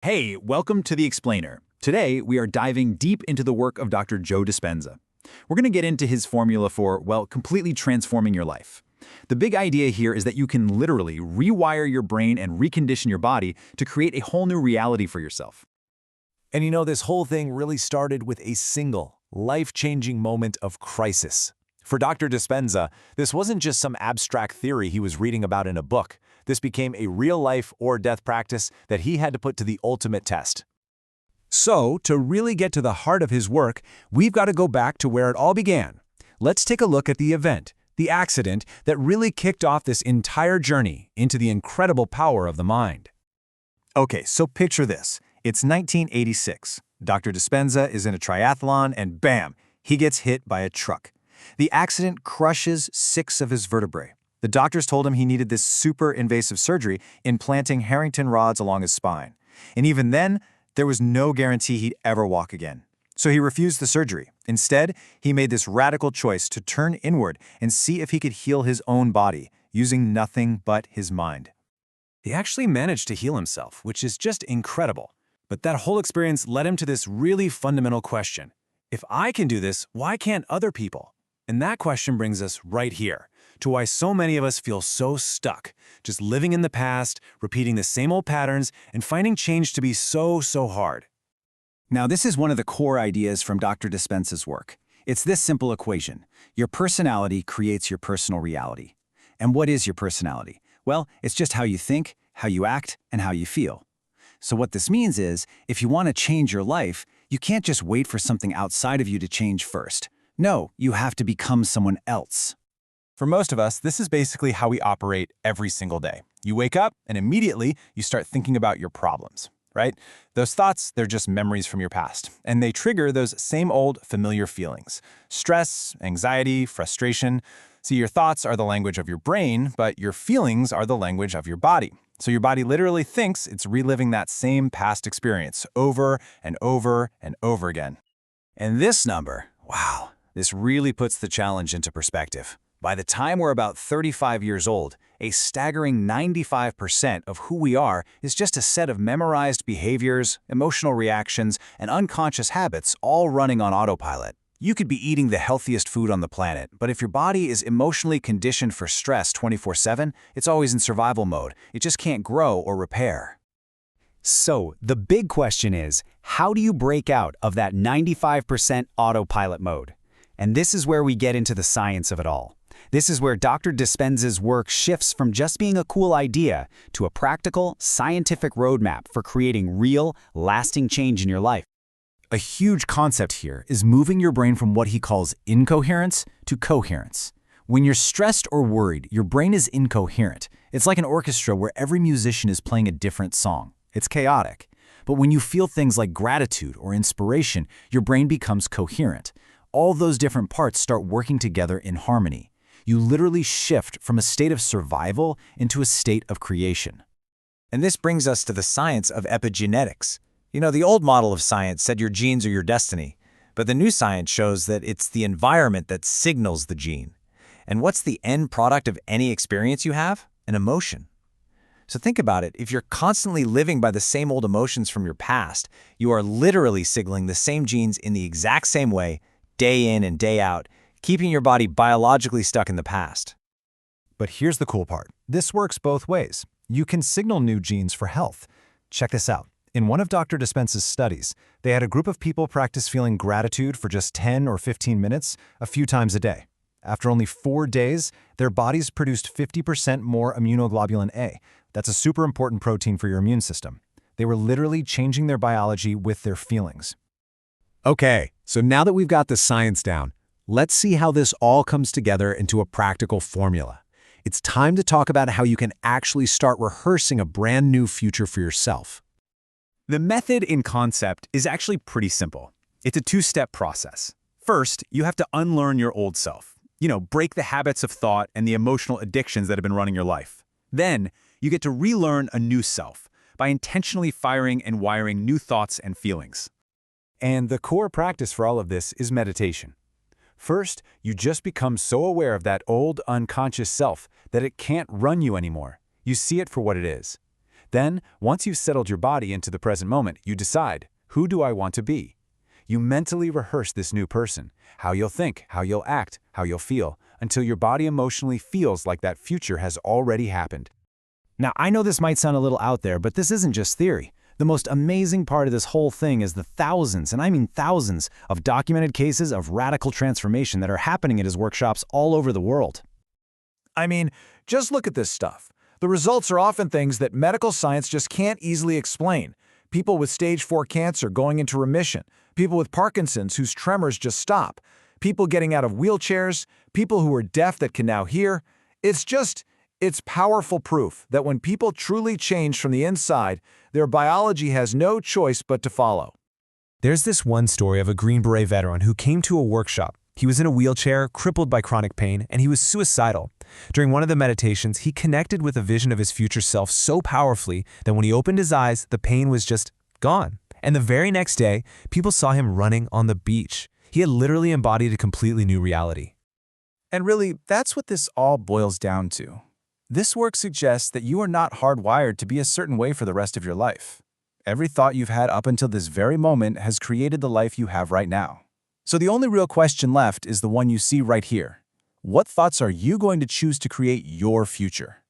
Hey, welcome to The Explainer. Today, we are diving deep into the work of Dr. Joe Dispenza. We're going to get into his formula for, well, completely transforming your life. The big idea here is that you can literally rewire your brain and recondition your body to create a whole new reality for yourself. And you know, this whole thing really started with a single, life-changing moment of crisis. For Dr. Dispenza, this wasn't just some abstract theory he was reading about in a book. This became a real-life or death practice that he had to put to the ultimate test. So, to really get to the heart of his work, we've got to go back to where it all began. Let's take a look at the event, the accident that really kicked off this entire journey into the incredible power of the mind. Okay, so picture this. It's 1986. Dr. Dispenza is in a triathlon and bam, he gets hit by a truck. The accident crushes 6 of his vertebrae. The doctors told him he needed this super invasive surgery, implanting Harrington rods along his spine. And even then, there was no guarantee he'd ever walk again. So he refused the surgery. Instead, he made this radical choice to turn inward and see if he could heal his own body, using nothing but his mind. He actually managed to heal himself, which is just incredible. But that whole experience led him to this really fundamental question. If I can do this, why can't other people? And that question brings us right here, to why so many of us feel so stuck, just living in the past, repeating the same old patterns, and finding change to be so hard. Now, this is one of the core ideas from Dr. Dispenza's work. It's this simple equation. Your personality creates your personal reality. And what is your personality? Well, it's just how you think, how you act, and how you feel. So what this means is, if you want to change your life, you can't just wait for something outside of you to change first. No, you have to become someone else. For most of us, this is basically how we operate every single day. You wake up and immediately you start thinking about your problems, right? Those thoughts, they're just memories from your past, and they trigger those same old familiar feelings. Stress, anxiety, frustration. See, your thoughts are the language of your brain, but your feelings are the language of your body. So your body literally thinks it's reliving that same past experience over and over and over again. And this number, wow, this really puts the challenge into perspective. By the time we're about 35 years old, a staggering 95% of who we are is just a set of memorized behaviors, emotional reactions, and unconscious habits all running on autopilot. You could be eating the healthiest food on the planet, but if your body is emotionally conditioned for stress 24/7, it's always in survival mode. It just can't grow or repair. So, the big question is, how do you break out of that 95% autopilot mode? And this is where we get into the science of it all. This is where Dr. Dispenza's work shifts from just being a cool idea to a practical, scientific roadmap for creating real, lasting change in your life. A huge concept here is moving your brain from what he calls incoherence to coherence. When you're stressed or worried, your brain is incoherent. It's like an orchestra where every musician is playing a different song. It's chaotic. But when you feel things like gratitude or inspiration, your brain becomes coherent. All those different parts start working together in harmony. You literally shift from a state of survival into a state of creation. And this brings us to the science of epigenetics. You know, the old model of science said your genes are your destiny, but the new science shows that it's the environment that signals the gene. And what's the end product of any experience you have? An emotion. So think about it. If you're constantly living by the same old emotions from your past, you are literally signaling the same genes in the exact same way, day in and day out, keeping your body biologically stuck in the past. But here's the cool part. This works both ways. You can signal new genes for health. Check this out. In one of Dr. Dispenza's studies, they had a group of people practice feeling gratitude for just 10 or 15 minutes, a few times a day. After only 4 days, their bodies produced 50% more immunoglobulin A. That's a super important protein for your immune system. They were literally changing their biology with their feelings. Okay, so now that we've got the science down, let's see how this all comes together into a practical formula. It's time to talk about how you can actually start rehearsing a brand new future for yourself. The method in concept is actually pretty simple. It's a 2-step process. First, you have to unlearn your old self. Break the habits of thought and the emotional addictions that have been running your life. Then, you get to relearn a new self by intentionally firing and wiring new thoughts and feelings. And the core practice for all of this is meditation. First, you just become so aware of that old unconscious self that it can't run you anymore. You see it for what it is. Then, once you've settled your body into the present moment, you decide, who do I want to be? You mentally rehearse this new person, how you'll think, how you'll act, how you'll feel, until your body emotionally feels like that future has already happened. Now, I know this might sound a little out there, but this isn't just theory. The most amazing part of this whole thing is the thousands, and I mean thousands, of documented cases of radical transformation that are happening at his workshops all over the world. I mean, just look at this stuff. The results are often things that medical science just can't easily explain. People with stage 4 cancer going into remission, people with Parkinson's whose tremors just stop, people getting out of wheelchairs, people who are deaf that can now hear. It's powerful proof that when people truly change from the inside, their biology has no choice but to follow. There's this one story of a Green Beret veteran who came to a workshop. He was in a wheelchair, crippled by chronic pain, and he was suicidal. During one of the meditations, he connected with a vision of his future self so powerfully that when he opened his eyes, the pain was just gone. And the very next day, people saw him running on the beach. He had literally embodied a completely new reality. And really, that's what this all boils down to. This work suggests that you are not hardwired to be a certain way for the rest of your life. Every thought you've had up until this very moment has created the life you have right now. So the only real question left is the one you see right here. What thoughts are you going to choose to create your future?